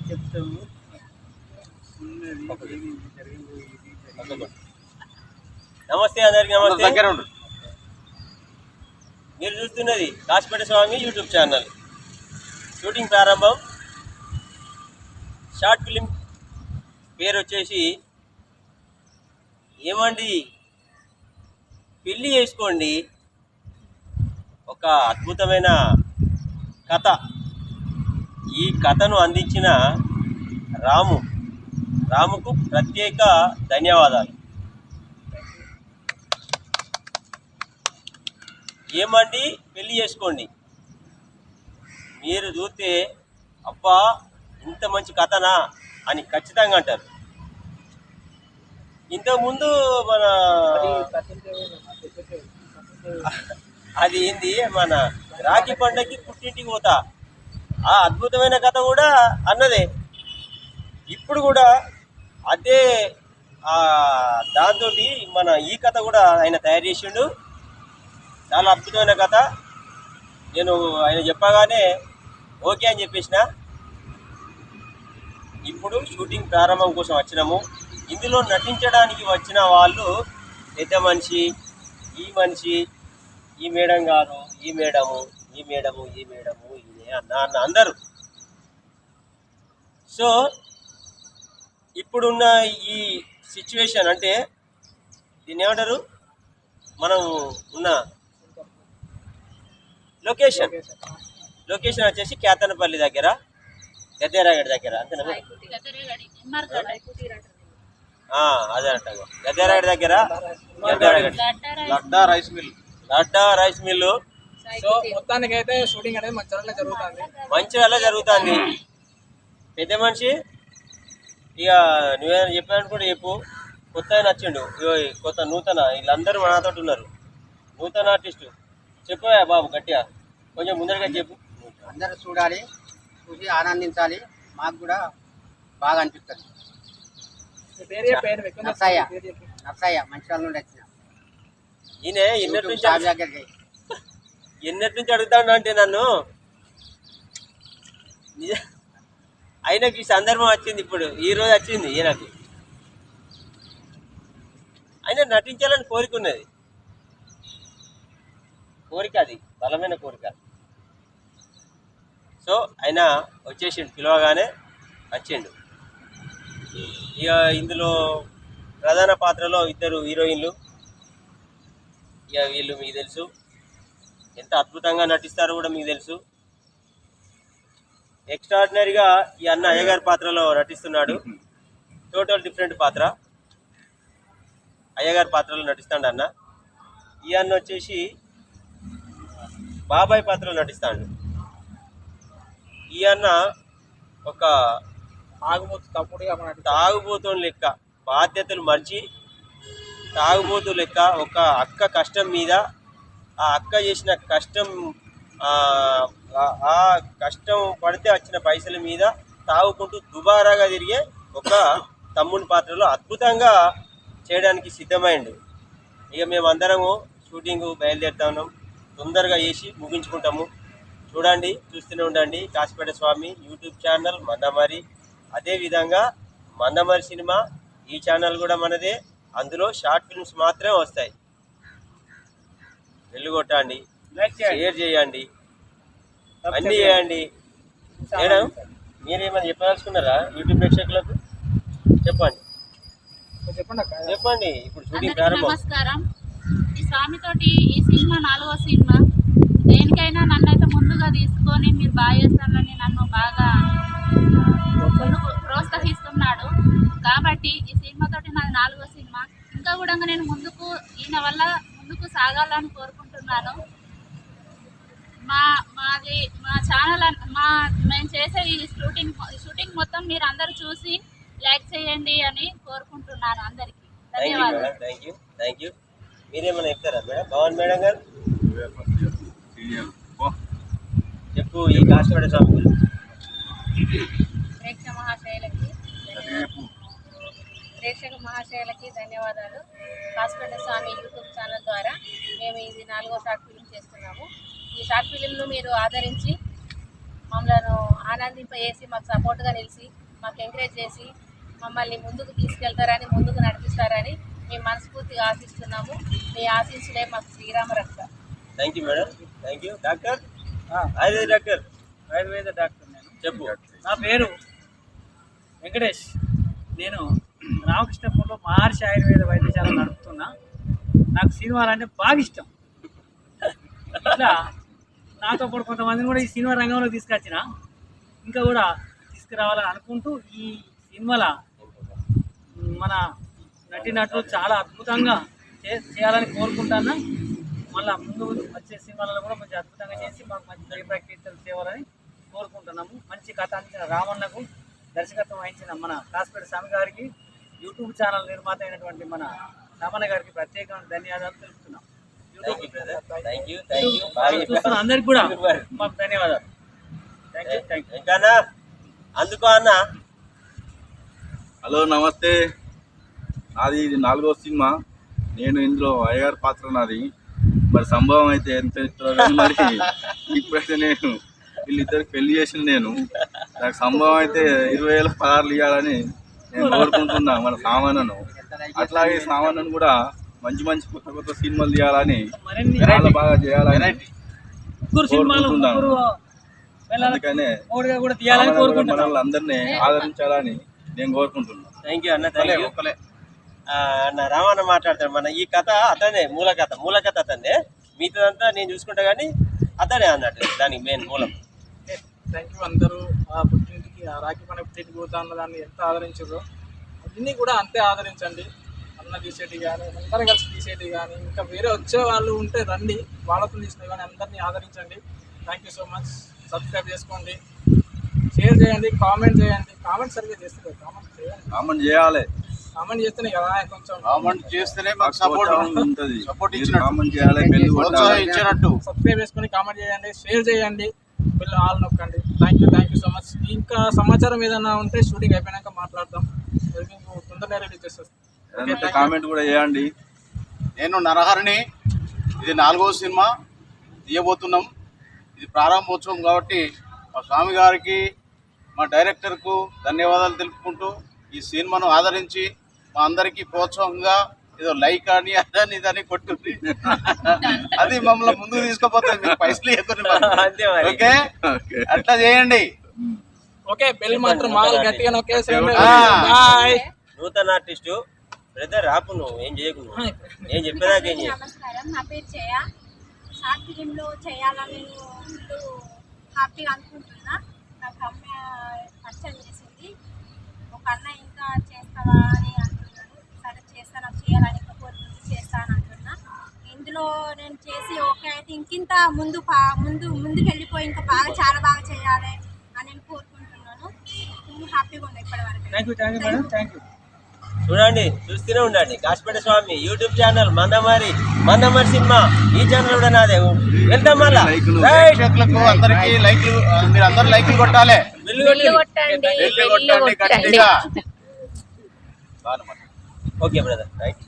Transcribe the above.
చెప్తాము. నమస్తే అందరికి, నమస్తే. మీరు చూస్తున్నది కాశీపేట స్వామి యూట్యూబ్ ఛానల్. షూటింగ్ ప్రారంభం. షార్ట్ ఫిలిం పేరు వచ్చేసి ఏమండి పెళ్ళి చేసుకోండి. ఒక అద్భుతమైన కథ. ఈ కథను అందించిన రాముకు ప్రత్యేక ధన్యవాదాలు. ఏమండి పెళ్ళి చేసుకోండి. మీరు చూస్తే అబ్బా ఇంత మంచి కథనా అని ఖచ్చితంగా అంటారు. ఇంతకుముందు మన అది ఏంది, మన రాఖీ పండగకి పుట్టింటికి పోతా, ఆ అద్భుతమైన కథ కూడా అన్నదే. ఇప్పుడు కూడా అదే దాంతో మన ఈ కథ కూడా ఆయన తయారు చేసిండు. చాలా అద్భుతమైన కథ. నేను ఆయన చెప్పగానే ఓకే అని చెప్పేసిన. ఇప్పుడు షూటింగ్ ప్రారంభం కోసం వచ్చినాము. ఇందులో నటించడానికి వచ్చిన వాళ్ళు పెద్ద మనిషి, ఈ మనిషి, ఈ మేడం గారు, ఈ మేడము, ఈ మేడము, ఈ మేడము, ఈయన అన్న అందరూ. సో ఇప్పుడున్న ఈ సిచ్యువేషన్ అంటే దీన్ని ఏమంటారు, మనం ఉన్న లొకేషన్ వచ్చేసి కేతనపల్లి దగ్గర, గద్దెరాగడి దగ్గర, అంతేనా? అదే అంటారు గద్దెరాగడి దగ్గర, లడ్డా రైస్ మిల్లు. సో మొత్తానికి అయితే షూటింగ్ అనేది మంచిగా జరుగుతుంది. పెద్ద మనిషి ఇక నువ్వేమైనా చెప్పానుకుంటే చెప్పు. కొత్త నచ్చిండు, కొత్త నూతన, వీళ్ళందరూ మనతో ఉన్నారు. నూతన ఆర్టిస్టు చెప్పవా బాబు, గట్టిగా కొంచెం ముందరగా చెప్పు. అందరూ చూడాలి, చూసి ఆనందించాలి. మాకు కూడా బాగా అనిపిస్తుంది. నర్సయ్య మంచిర్యాల నుండి వచ్చిన. ఈయన ఎన్నటి నుంచి అడుగుతాడు అంటే నన్ను. ఆయనకి ఈ సందర్భం వచ్చింది, ఇప్పుడు ఈ రోజు వచ్చింది ఈయనకి. ఆయన నటించాలని కోరిక ఉన్నది, కోరిక, అది బలమైన కోరిక. సో ఆయన వచ్చేసిండు, పిలవగానే వచ్చిండు. ఇక ఇందులో ప్రధాన పాత్రలో 2 హీరోయిన్లు. ఇక వీళ్ళు మీకు తెలుసు, ఎంత అద్భుతంగా నటిస్తారో కూడా మీకు తెలుసు. ఎక్స్ట్రాడినరీగా ఈ అన్న అయ్యగారి పాత్రలో నటిస్తున్నాడు. టోటల్ డిఫరెంట్ పాత్ర, అయ్యగారి పాత్రలో నటిస్తాడు అన్న. ఈ అన్న వచ్చేసి బాబాయ్ పాత్రలో నటిస్తాడు. ఈ అన్న ఒక తాగుబోతు లెక్క, బాధ్యతలు మర్చి తాగుబోతు లెక్క, ఒక అక్క కష్టం మీద, ఆ అక్క చేసిన కష్టం, ఆ కష్టం పడితే వచ్చిన పైసల మీద తాగుకుంటూ దుబారాగా తిరిగే ఒక తమ్ముని పాత్రలో అద్భుతంగా చేయడానికి సిద్ధమైండు. ఇక మేమందరము షూటింగ్ బయలుదేరుతా ఉన్నాం. తొందరగా చేసి ముగించుకుంటాము. చూడండి, చూస్తూనే ఉండండి కాశీపేట స్వామి యూట్యూబ్ ఛానల్ మందమరి. అదేవిధంగా మందమరి సినిమా ఈ ఛానల్ కూడా మనదే. అందులో షార్ట్ ఫిల్మ్స్ మాత్రమే వస్తాయి. వెళ్ళగొట్టండి, షేర్ చేయండి, అన్నీ చేయండి. మేడం మీరేమైనా చెప్పదలుచుకున్నారా యూట్యూబ్ ప్రేక్షకులకు? చెప్పండి. ఇప్పుడు షూటింగ్ ప్రారంభం. నమస్కారం. ఈ స్వామితోటి ఈ సినిమా 4వ సినిమా. దేనికైనా నన్నైతే ముందుగా తీసుకొని మీరు బాగా చేస్తారని నన్ను బాగా ప్రోత్సహిస్తున్నాడు. కాబట్టి ఈ సినిమాతోటి నాది 4వ సినిమా. ఇంకా కూడా నేను ఈయన వల్ల ముందుకు సాగాలని కోరుకుంటున్నాను. మా ఛానల్, మేము చేసే ఈ షూటింగ్ మొత్తం మీరు అందరూ చూసి లైక్ చేయండి అని కోరుకుంటున్నాను. అందరికీ ధన్యవాదాలు. Thank you. మీరేమైనా చెప్తారా మేడం? భవన్ మేడం గారు చెప్పు ఈ కాశీపేట స్వామి గురించి. ప్రేక్షక మహాశయులకి ధన్యవాదాలు. కాశీపేట స్వామి యూట్యూబ్ ఛానల్ ద్వారా మేము ఇది 4వ షార్ట్ ఫిలిం చేస్తున్నాము. ఈ షార్ట్ ఫిలింను మీరు ఆదరించి మమ్మల్ని ఆనందింపజేసి మాకు సపోర్ట్గా నిలిచి మాకు ఎంకరేజ్ చేసి మమ్మల్ని ముందుకు తీసుకెళ్తారని ముందుకు నడిపిస్తారని మేము మనస్ఫూర్తిగా ఆశిస్తున్నాము. మీ ఆశీస్సులే మాకు శ్రీరామ రక్ష. Thank you madam, thank you. Doctor Ayurveda doctor, Ayurveda doctor నేను. చెప్పు. నా పేరు వెంకటేష్. నేను రామకృష్ణపూర్లో మహర్షి ఆయుర్వేద వైద్యశాల నడుపుతున్నా. నాకు సినిమాలు అంటే బాగా ఇష్టం. ఇట్లా నాతో పాటు కొంతమందిని కూడా ఈ సినిమా రంగంలో తీసుకొచ్చిన, ఇంకా కూడా తీసుకురావాలని అనుకుంటూ ఈ సినిమాల మన నటీనటులు చాలా అద్భుతంగా చేయాలని కోరుకుంటున్నా. మళ్ళీ ముందు వచ్చే సినిమాలలో కూడా మంచి అద్భుతంగా చేసి మాకు మంచి జయ ప్రకీర్తలు చేయాలని కోరుకుంటున్నాము. మంచి కథ అందించిన రామన్నకు, దర్శకత్వం వహించిన మన కాసిపేట స్వామి గారికి, యూట్యూబ్ ఛానల్ నిర్మాత అయినటువంటి మన రామన్న గారికి ప్రత్యేకమైన ధన్యవాదాలు తెలుపుతున్నాం. చూస్తున్న అందరికి కూడా మాకు ధన్యవాదాలు. ఇంకా అందుకో అన్న. హలో, నమస్తే. నాది ఇది 4వ సినిమా. నేను ఇందులో అయ్యగారి పాత్ర నాది. మరి సంభవం అయితే ఎంత ఇస్తారో కానీ మరి ఇప్పుడైతే నేను వీళ్ళిద్దరికి పెళ్లి చేసిన నేను. నాకు సంభవం అయితే 20,000 పదార్లు ఇవ్వాలని నేను కోరుకుంటున్నా మన సామాన్యను. అట్లాగే సామాన్యను కూడా మంచి మంచి కొత్త కొత్త సినిమాలు తీయాలని, చాలా బాగా చేయాలని కోరుకుంటున్నాను. అందుకనే మనల్ని అందరినీ ఆదరించాలని నేను కోరుకుంటున్నాను. థ్యాంక్ యూ అన్న, థ్యాంక్ యూ అన్న. రామన్న మాట్లాడతాడు. మన ఈ కథ అతనే మూల కథ అతనే. మిగతాదంతా నేను చూసుకుంటా కానీ అతనే అన్నట్టు దానికి మెయిన్ మూలం. Thank you. అందరూ ఆ పుట్టింటికి ఆ రాఖీ పండుగ పుట్టింటికి పోతా అన్న దాన్ని ఎంత ఆదరించారో అన్నీ కూడా అంతే ఆదరించండి. అన్న తీసేటి కానీ, అందరం కలిసి తీసేటి కానీ, ఇంకా వేరే వచ్చే వాళ్ళు ఉంటే రండి, వాళ్ళతో తీసినా కానీ అందరినీ ఆదరించండి. Thank you so much. Subscribe చేసుకోండి, షేర్ చేయండి, కామెంట్ చేయండి. కామెంట్ సరిగ్గా చేస్తే కామెంట్ చేయాలి. కామెంట్ చేస్తేనే కదా కొంచెం కామెంట్ చేస్తేనే మాకు సపోర్ట్ ఉంటుంది. సపోర్ట్ ఇచ్చినట్టు, కామెంట్ చేయాలి, బెల్ కొట్టాలి. ఇచ్చినట్టు. సబ్స్క్రైబ్ చేసుకొని కామెంట్ చేయండి, షేర్ చేయండి, బెల్ ఆల్ నొక్కండి. Thank you so much. ఇంకా సమాచారం ఏదైనా ఉంటే షూటింగ్ అయిపోయినాక మాట్లాడదాం. మీకు తొందరగా రిలీజ్ చేస్తాం. కామెంట్ కూడా చేయండి. నేను నరహరిని. ఇది 4వ సినిమా తీయబోతున్నాం. ఇది ప్రారంభోత్సవం కాబట్టి మా స్వామి గారికి, మా డైరెక్టర్కు ధన్యవాదాలు తెలుపుకుంటూ ఈ సినిమాను ఆదరించి మా అందరికీ ప్రోత్సాహంగా ఏదో లైక్ అని అదని ఇదని కొట్టుంది. అది మమ్మల్ని ముందుకు తీసుకుపోతుంది. మీరు పైసలు ఇవ్వకుండా ఓకే, అట్లా చేయండి. ఓకే, బెల్ మాత్రం మాల్ గట్టిగా నొక్కేసేయండి. నూతన ఆర్టిస్టు బ్రదర్ రాపు, నువ్వు ఏం చేయకు, నేను చెప్పేదాకా ఏం చేయకు. నమస్కారం, నా పేరు జయ. షార్ట్ ఫిలింలో చేయాలని ముందు హ్యాపీగా అనుకుంటున్నా. నాకు అమ్మ పరిచయం చేసింది. ఒక అన్న ఇంకా చేస్తావా అని అంటున్నాడు. సరే చేస్తాను, చేయాలని ఇంకా కోరుకుంటూ చేస్తాను అంటున్నా. ఇందులో నేను చేసి ఓకే అయితే ఇంకింత ముందుకు వెళ్ళిపోయి ఇంకా చాలా బాగా చేయాలి అని నేను కోరుకుంటున్నాను. హ్యాపీగా ఉంది ఇప్పటివరకు. చూడండి, చూస్తూనే ఉండండి. కాసిపేట స్వామి యూట్యూబ్ ఛానల్, మందమరి సినిమా. ఈ ఛానల్ కూడా నాదే. వెళ్తాం మళ్ళా. అందరికీ లైక్లు, మీరు అందరూ లైక్లు కొట్టాలి. కొట్టండి. గట్టిగా. Okay brother, right.